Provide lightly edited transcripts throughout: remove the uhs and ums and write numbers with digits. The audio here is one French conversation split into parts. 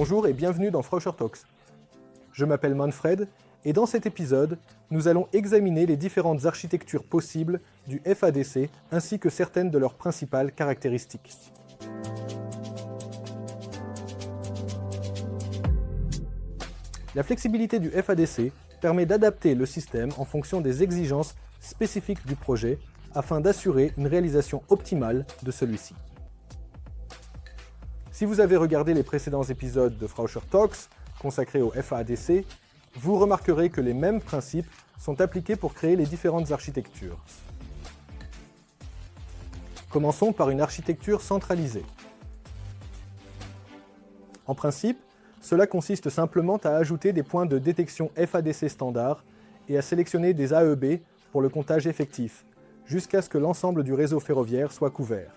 Bonjour et bienvenue dans Frauscher Talks. Je m'appelle Manfred et dans cet épisode, nous allons examiner les différentes architectures possibles du FADC ainsi que certaines de leurs principales caractéristiques. La flexibilité du FADC permet d'adapter le système en fonction des exigences spécifiques du projet afin d'assurer une réalisation optimale de celui-ci. Si vous avez regardé les précédents épisodes de Frauscher Talks consacrés au FADC, vous remarquerez que les mêmes principes sont appliqués pour créer les différentes architectures. Commençons par une architecture centralisée. En principe, cela consiste simplement à ajouter des points de détection FADC standard et à sélectionner des AEB pour le comptage effectif, jusqu'à ce que l'ensemble du réseau ferroviaire soit couvert.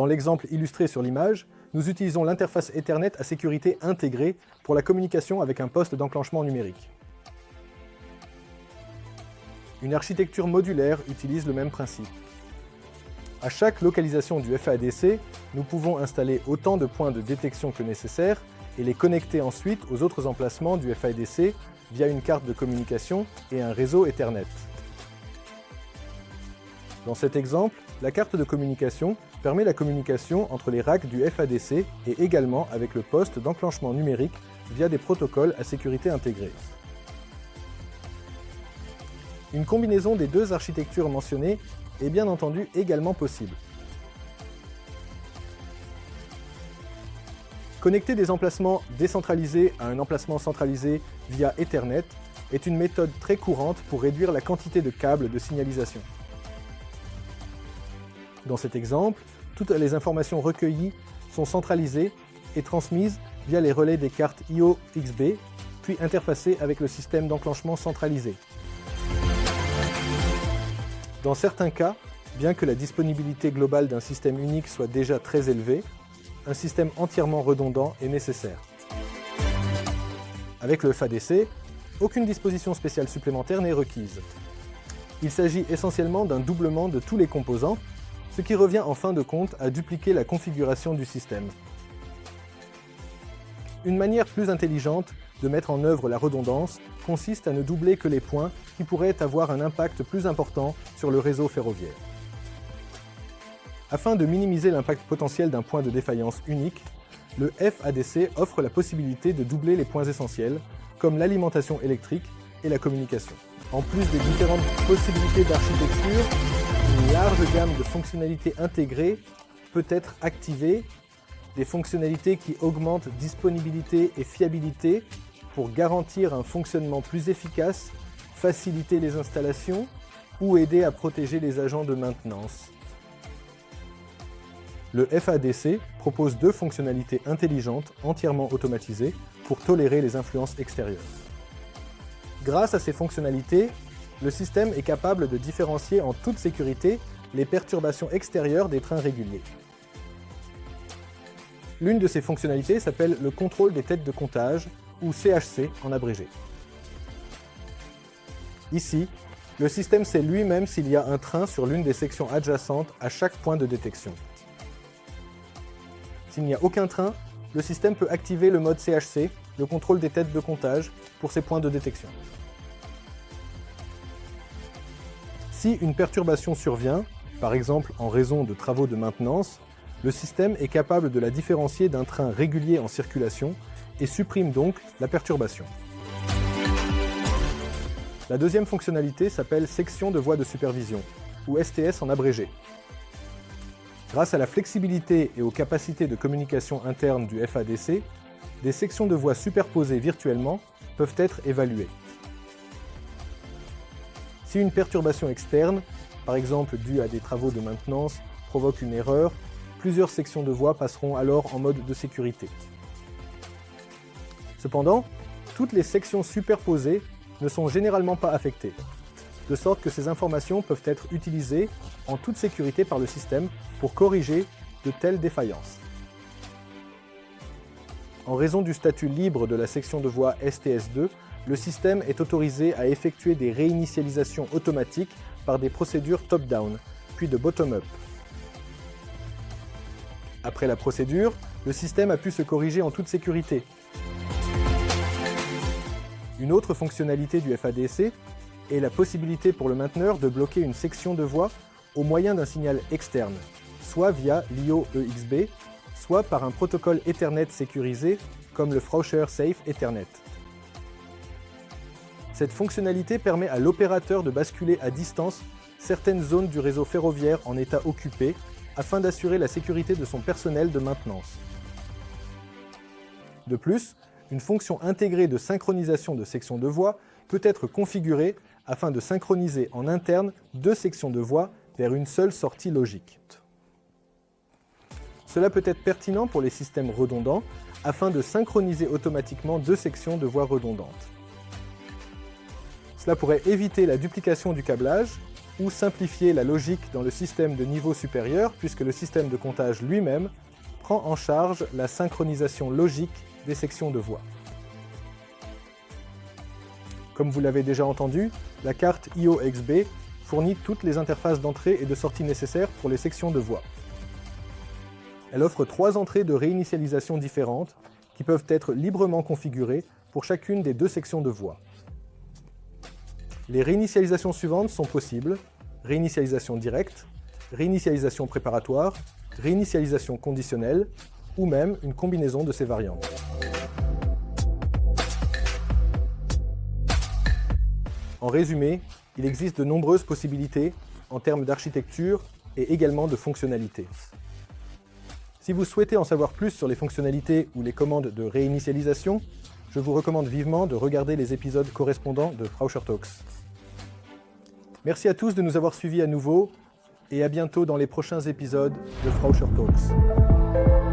Dans l'exemple illustré sur l'image, nous utilisons l'interface Ethernet à sécurité intégrée pour la communication avec un poste d'enclenchement numérique. Une architecture modulaire utilise le même principe. À chaque localisation du FADC, nous pouvons installer autant de points de détection que nécessaire et les connecter ensuite aux autres emplacements du FADC via une carte de communication et un réseau Ethernet. Dans cet exemple, la carte de communication permet la communication entre les racks du FADC et également avec le poste d'enclenchement numérique via des protocoles à sécurité intégrée. Une combinaison des deux architectures mentionnées est bien entendu également possible. Connecter des emplacements décentralisés à un emplacement centralisé via Ethernet est une méthode très courante pour réduire la quantité de câbles de signalisation. Dans cet exemple, toutes les informations recueillies sont centralisées et transmises via les relais des cartes IO-XB, puis interfacées avec le système d'enclenchement centralisé. Dans certains cas, bien que la disponibilité globale d'un système unique soit déjà très élevée, un système entièrement redondant est nécessaire. Avec le FADC, aucune disposition spéciale supplémentaire n'est requise. Il s'agit essentiellement d'un doublement de tous les composants, ce qui revient en fin de compte à dupliquer la configuration du système. Une manière plus intelligente de mettre en œuvre la redondance consiste à ne doubler que les points qui pourraient avoir un impact plus important sur le réseau ferroviaire. Afin de minimiser l'impact potentiel d'un point de défaillance unique, le FADC offre la possibilité de doubler les points essentiels, comme l'alimentation électrique et la communication. En plus des différentes possibilités d'architecture, une large gamme de fonctionnalités intégrées peut être activée, des fonctionnalités qui augmentent disponibilité et fiabilité pour garantir un fonctionnement plus efficace, faciliter les installations ou aider à protéger les agents de maintenance. Le FADC propose deux fonctionnalités intelligentes entièrement automatisées pour tolérer les influences extérieures. Grâce à ces fonctionnalités, le système est capable de différencier en toute sécurité les perturbations extérieures des trains réguliers. L'une de ces fonctionnalités s'appelle le contrôle des têtes de comptage, ou CHC en abrégé. Ici, le système sait lui-même s'il y a un train sur l'une des sections adjacentes à chaque point de détection. S'il n'y a aucun train, le système peut activer le mode CHC, le contrôle des têtes de comptage, pour ces points de détection. Si une perturbation survient, par exemple en raison de travaux de maintenance, le système est capable de la différencier d'un train régulier en circulation et supprime donc la perturbation. La deuxième fonctionnalité s'appelle section de voie de supervision, ou STS en abrégé. Grâce à la flexibilité et aux capacités de communication interne du FADC, des sections de voie superposées virtuellement peuvent être évaluées. Si une perturbation externe, par exemple due à des travaux de maintenance, provoque une erreur, plusieurs sections de voie passeront alors en mode de sécurité. Cependant, toutes les sections superposées ne sont généralement pas affectées, de sorte que ces informations peuvent être utilisées en toute sécurité par le système pour corriger de telles défaillances. En raison du statut libre de la section de voie STS2, le système est autorisé à effectuer des réinitialisations automatiques par des procédures top-down, puis de bottom-up. Après la procédure, le système a pu se corriger en toute sécurité. Une autre fonctionnalité du FADC est la possibilité pour le mainteneur de bloquer une section de voie au moyen d'un signal externe, soit via l'IO-EXB, soit par un protocole Ethernet sécurisé comme le Frauscher Safe Ethernet. Cette fonctionnalité permet à l'opérateur de basculer à distance certaines zones du réseau ferroviaire en état occupé afin d'assurer la sécurité de son personnel de maintenance. De plus, une fonction intégrée de synchronisation de sections de voie peut être configurée afin de synchroniser en interne deux sections de voie vers une seule sortie logique. Cela peut être pertinent pour les systèmes redondants afin de synchroniser automatiquement deux sections de voie redondantes. Cela pourrait éviter la duplication du câblage ou simplifier la logique dans le système de niveau supérieur puisque le système de comptage lui-même prend en charge la synchronisation logique des sections de voie. Comme vous l'avez déjà entendu, la carte IO-XB fournit toutes les interfaces d'entrée et de sortie nécessaires pour les sections de voie. Elle offre 3 entrées de réinitialisation différentes qui peuvent être librement configurées pour chacune des 2 sections de voie. Les réinitialisations suivantes sont possibles: réinitialisation directe, réinitialisation préparatoire, réinitialisation conditionnelle ou même une combinaison de ces variantes. En résumé, il existe de nombreuses possibilités en termes d'architecture et également de fonctionnalités. Si vous souhaitez en savoir plus sur les fonctionnalités ou les commandes de réinitialisation, je vous recommande vivement de regarder les épisodes correspondants de Frauscher Talks. Merci à tous de nous avoir suivis à nouveau et à bientôt dans les prochains épisodes de Frauscher Talks.